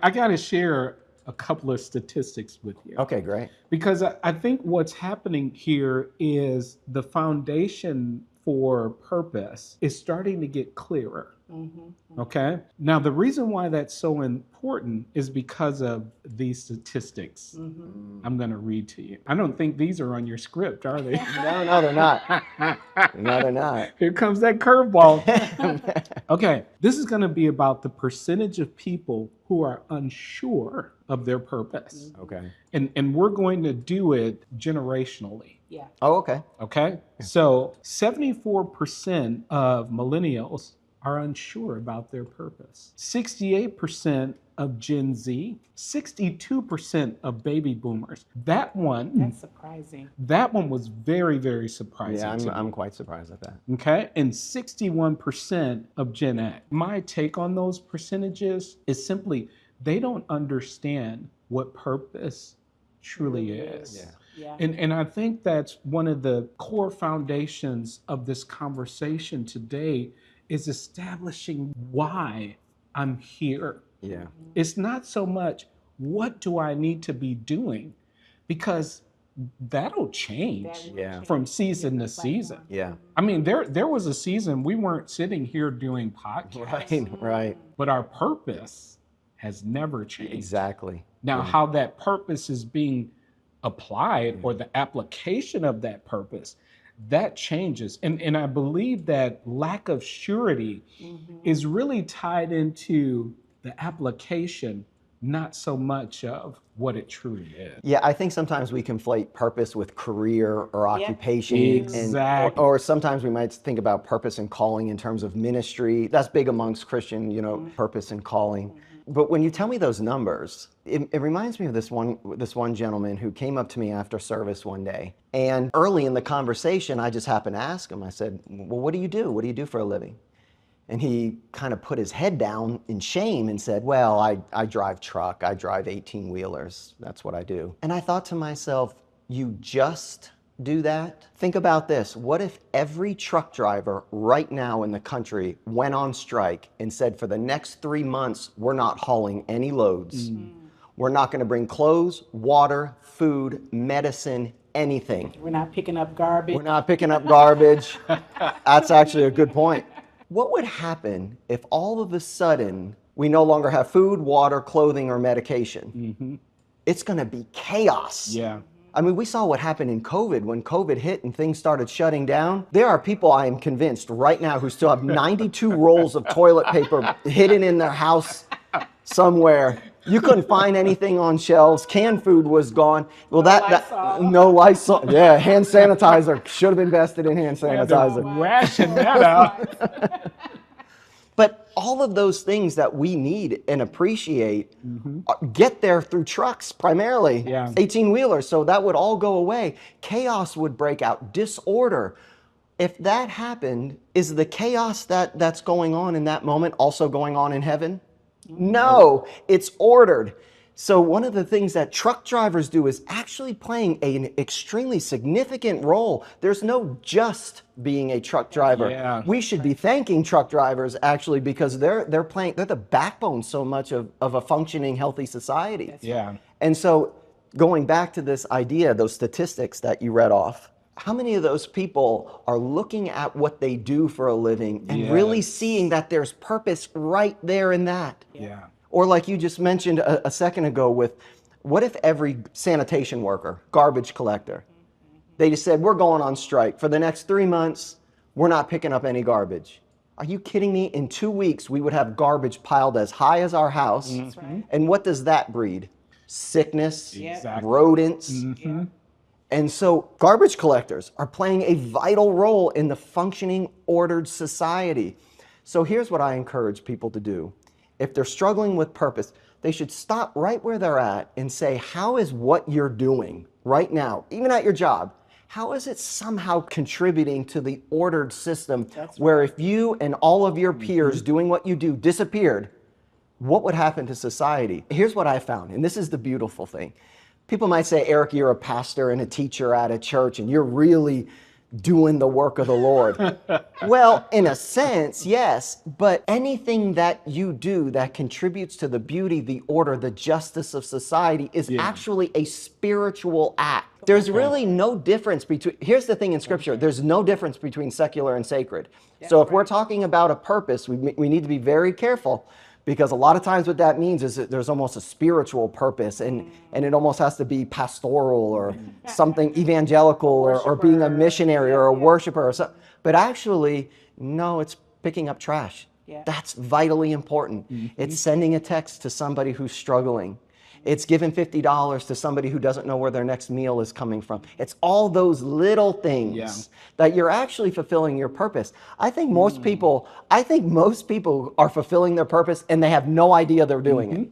I got to share a couple of statistics with you. Okay, great. Because I think what's happening here is the foundation for purpose is starting to get clearer. Okay. Now, the reason why that's so important is because of these statistics I'm going to read to you. I don't think these are on your script, are they? No, they're not. No, they're not. Here comes that curveball. Okay. This is going to be about the percentage of people who are unsure of their purpose. Okay. And we're going to do it generationally. Yeah. Oh, okay. Okay. So 74% of millennials are unsure about their purpose. 68% of Gen Z, 62% of baby boomers. That one, That's surprising. that one was very, very surprising. Yeah, to me. I'm quite surprised at that. Okay. And 61% of Gen X. My take on those percentages is simply they don't understand what purpose truly is. Yeah. Yeah. And I think that's one of the core foundations of this conversation today is establishing why I'm here. Yeah. It's not so much what do I need to be doing, because that'll change Yeah. from season to season. Yeah. I mean, there was a season we weren't sitting here doing podcasts, Right. but our purpose has never changed. Exactly. Now, how that purpose is being applied or the application of that purpose, that changes. And I believe that lack of surety is really tied into the application, not so much of what it truly is. Yeah, I think sometimes we conflate purpose with career or occupation. Exactly. Or sometimes we might think about purpose and calling in terms of ministry. That's big amongst Christian, purpose and calling. But when you tell me those numbers, it reminds me of this one gentleman who came up to me after service one day. And early in the conversation, I just happened to ask him, I said, well, what do you do? What do you do for a living? And he kind of put his head down in shame and said, well, I drive truck. I drive 18-wheelers. That's what I do. And I thought to myself, you just do that? Think about this. What if every truck driver right now in the country went on strike and said, for the next 3 months, we're not hauling any loads. We're not going to bring clothes, water, food, medicine, anything. We're not picking up garbage. We're not picking up garbage. That's actually a good point. What would happen if all of a sudden we no longer have food, water, clothing, or medication? It's going to be chaos. Yeah. I mean, we saw what happened in COVID. When COVID hit and things started shutting down, there are people, I am convinced, right now who still have 92 rolls of toilet paper hidden in their house somewhere. You couldn't find anything on shelves. Canned food was gone. Well, no Lysol. Yeah, hand sanitizer. Should have invested in hand sanitizer. Ration that out. But all of those things that we need and appreciate get there through trucks primarily, 18-wheelers. So that would all go away. Chaos would break out, disorder. If that happened, is the chaos that's going on in that moment also going on in heaven? No, it's ordered. So one of the things that truck drivers do is actually playing an extremely significant role. There's no just being a truck driver. Yeah. We should be thanking truck drivers actually because they're the backbone so much of a functioning, healthy society. Yeah. And so going back to this idea, those statistics that you read off, how many of those people are looking at what they do for a living and really seeing that there's purpose right there in that? Yeah. Or like you just mentioned a second ago with, what if every sanitation worker, garbage collector, they just said, we're going on strike. For the next 3 months, we're not picking up any garbage. Are you kidding me? In 2 weeks, we would have garbage piled as high as our house. That's right. And what does that breed? Sickness, Exactly. rodents. And so garbage collectors are playing a vital role in the functioning, ordered society. So here's what I encourage people to do. If they're struggling with purpose, they should stop right where they're at and say, how is what you're doing right now, even at your job, how is it somehow contributing to the ordered system where if you and all of your peers doing what you do disappeared, what would happen to society? Here's what I found, and this is the beautiful thing. People might say, Eric, you're a pastor and a teacher at a church, and you're really doing the work of the Lord. Well, in a sense, yes, but anything that you do that contributes to the beauty, the order, the justice of society is actually a spiritual act. There's really no difference between, here's the thing in Scripture, there's no difference between secular and sacred. So if we're talking about a purpose, we need to be very careful, because a lot of times what that means is that there's almost a spiritual purpose, and it almost has to be pastoral or something evangelical or being a missionary or a worshiper or something. But actually, no, it's picking up trash. That's vitally important. It's sending a text to somebody who's struggling. It's giving $50 to somebody who doesn't know where their next meal is coming from. It's all those little things that you're actually fulfilling your purpose. I think most people are fulfilling their purpose and they have no idea they're doing it.